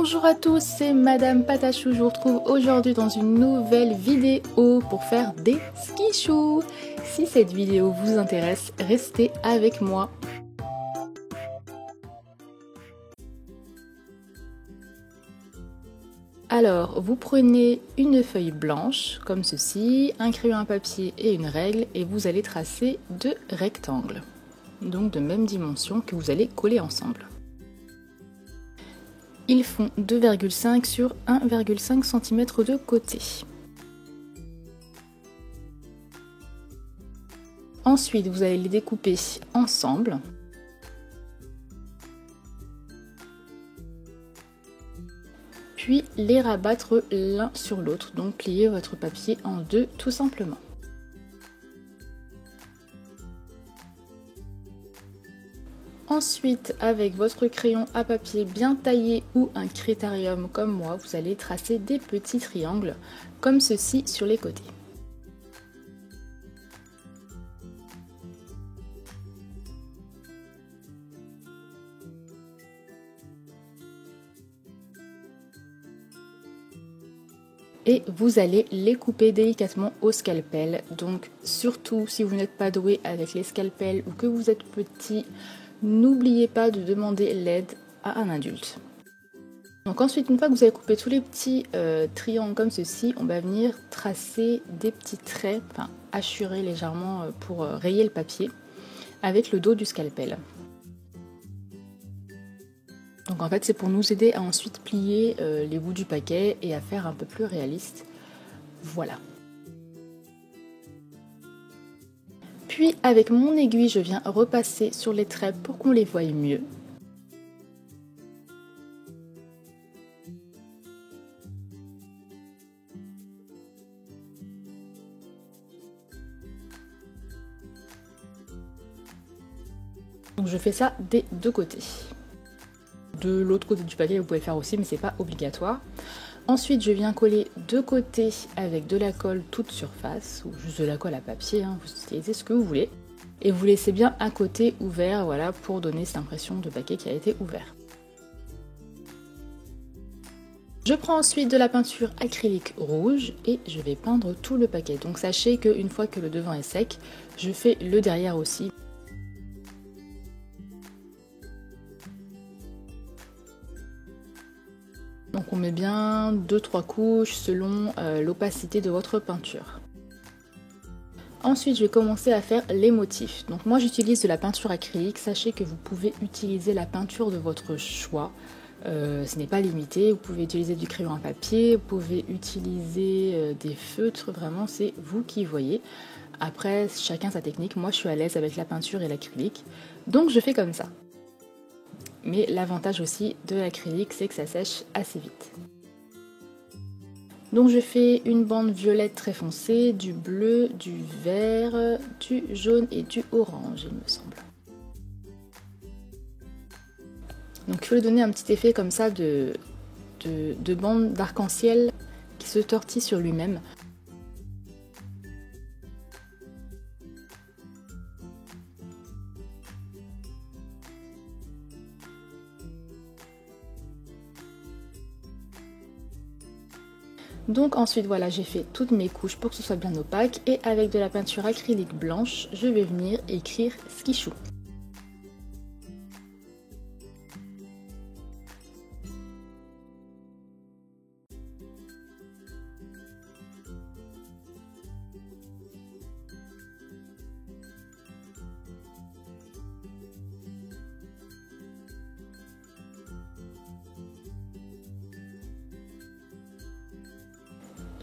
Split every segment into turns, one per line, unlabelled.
Bonjour à tous, c'est Madame Patachou. Je vous retrouve aujourd'hui dans une nouvelle vidéo pour faire des ski shoes. Si cette vidéo vous intéresse, restez avec moi. Alors, vous prenez une feuille blanche comme ceci, un crayon à papier et une règle et vous allez tracer deux rectangles, donc de même dimension que vous allez coller ensemble. Ils font 2,5 sur 1,5 cm de côté. Ensuite, vous allez les découper ensemble. Puis les rabattre l'un sur l'autre, donc plier votre papier en deux tout simplement. Ensuite, avec votre crayon à papier bien taillé ou un critérium comme moi, vous allez tracer des petits triangles comme ceci sur les côtés. Et vous allez les couper délicatement au scalpel. Donc surtout si vous n'êtes pas doué avec les scalpels ou que vous êtes petit, n'oubliez pas de demander l'aide à un adulte. Donc ensuite, une fois que vous avez coupé tous les petits triangles comme ceci, on va venir tracer des petits traits, enfin hachurer légèrement pour rayer le papier avec le dos du scalpel. Donc en fait c'est pour nous aider à ensuite plier les bouts du paquet et à faire un peu plus réaliste. Voilà. Puis avec mon aiguille je viens repasser sur les traits pour qu'on les voie mieux. Donc je fais ça des deux côtés. De l'autre côté du paquet vous pouvez le faire aussi mais c'est pas obligatoire. Ensuite je viens coller deux côtés avec de la colle toute surface ou juste de la colle à papier, hein, vous utilisez ce que vous voulez. Et vous laissez bien un côté ouvert, voilà, pour donner cette impression de paquet qui a été ouvert. Je prends ensuite de la peinture acrylique rouge et je vais peindre tout le paquet. Donc sachez qu'une fois que le devant est sec, je fais le derrière aussi. Donc on met bien 2-3 couches selon l'opacité de votre peinture. Ensuite je vais commencer à faire les motifs. Donc moi j'utilise de la peinture acrylique, sachez que vous pouvez utiliser la peinture de votre choix. Ce n'est pas limité, vous pouvez utiliser du crayon à papier, vous pouvez utiliser des feutres, vraiment c'est vous qui voyez. Après chacun sa technique, moi je suis à l'aise avec la peinture et l'acrylique, donc je fais comme ça. Mais l'avantage aussi de l'acrylique, c'est que ça sèche assez vite. Donc je fais une bande violette très foncée, du bleu, du vert, du jaune et du orange, il me semble. Donc je vais donner un petit effet comme ça de bande d'arc-en-ciel qui se tortille sur lui-même. Donc ensuite voilà, j'ai fait toutes mes couches pour que ce soit bien opaque et avec de la peinture acrylique blanche, je vais venir écrire ski shoe.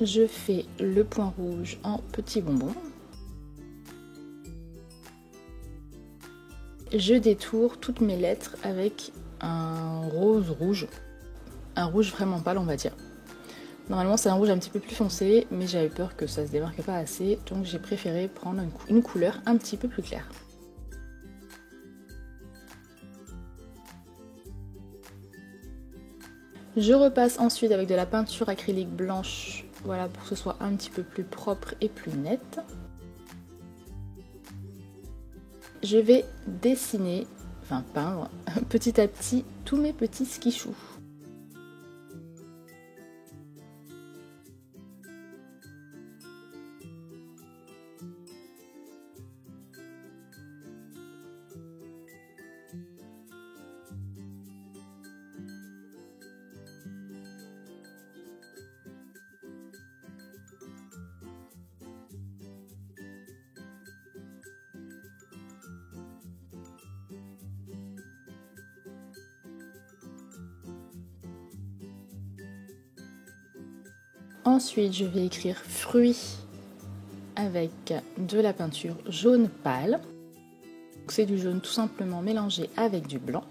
Je fais le point rouge en petit bonbon. Je détourne toutes mes lettres avec un rose rouge. Un rouge vraiment pâle on va dire. Normalement c'est un rouge un petit peu plus foncé, mais j'avais peur que ça se démarque pas assez, donc j'ai préféré prendre une couleur un petit peu plus claire. Je repasse ensuite avec de la peinture acrylique blanche, voilà, pour que ce soit un petit peu plus propre et plus net. Je vais dessiner, enfin peindre, petit à petit tous mes petits ski shoes. Ensuite, je vais écrire fruits avec de la peinture jaune pâle. C'est du jaune tout simplement mélangé avec du blanc.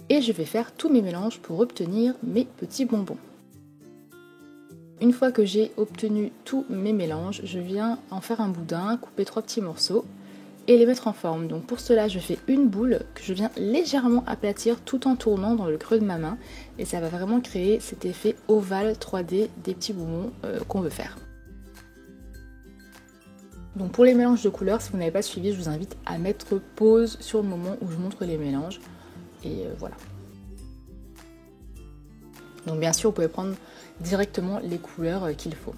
Et je vais faire tous mes mélanges pour obtenir mes petits bonbons. Une fois que j'ai obtenu tous mes mélanges, je viens en faire un boudin, couper 3 petits morceaux et les mettre en forme. Donc pour cela, je fais une boule que je viens légèrement aplatir tout en tournant dans le creux de ma main. Et ça va vraiment créer cet effet ovale 3D des petits bonbons qu'on veut faire. Donc pour les mélanges de couleurs, si vous n'avez pas suivi, je vous invite à mettre pause sur le moment où je montre les mélanges. Et voilà. Donc bien sûr, vous pouvez prendre directement les couleurs qu'il faut.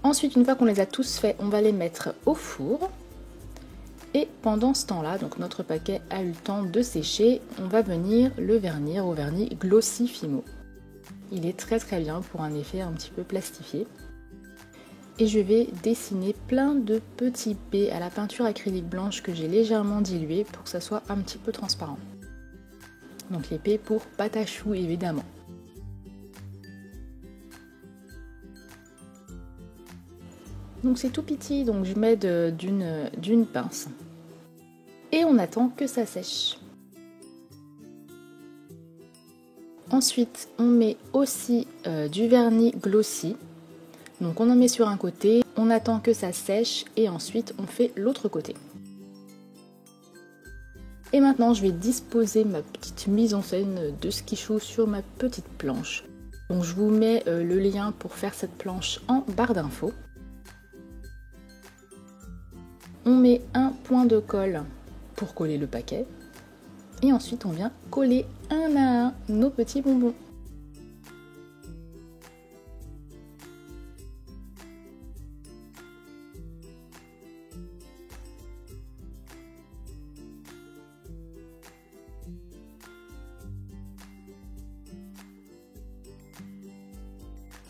Ensuite, une fois qu'on les a tous faits, on va les mettre au four. Et pendant ce temps-là, donc notre paquet a eu le temps de sécher, on va venir le vernir au vernis Glossy Fimo. Il est très bien pour un effet un petit peu plastifié. Et je vais dessiner plein de petits P à la peinture acrylique blanche que j'ai légèrement diluée pour que ça soit un petit peu transparent. Donc les P pour pâte à choux évidemment. Donc c'est tout petit, donc je mets d'une pince. Et on attend que ça sèche. Ensuite, on met aussi du vernis glossy. Donc on en met sur un côté, on attend que ça sèche et ensuite on fait l'autre côté. Et maintenant, je vais disposer ma petite mise en scène de skichou sur ma petite planche. Donc je vous mets le lien pour faire cette planche en barre d'infos. On met un point de colle pour coller le paquet. Et ensuite, on vient coller un à un nos petits bonbons.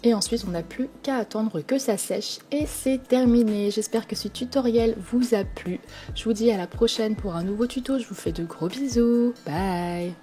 Et ensuite, on n'a plus qu'à attendre que ça sèche et c'est terminé. J'espère que ce tutoriel vous a plu. Je vous dis à la prochaine pour un nouveau tuto. Je vous fais de gros bisous. Bye!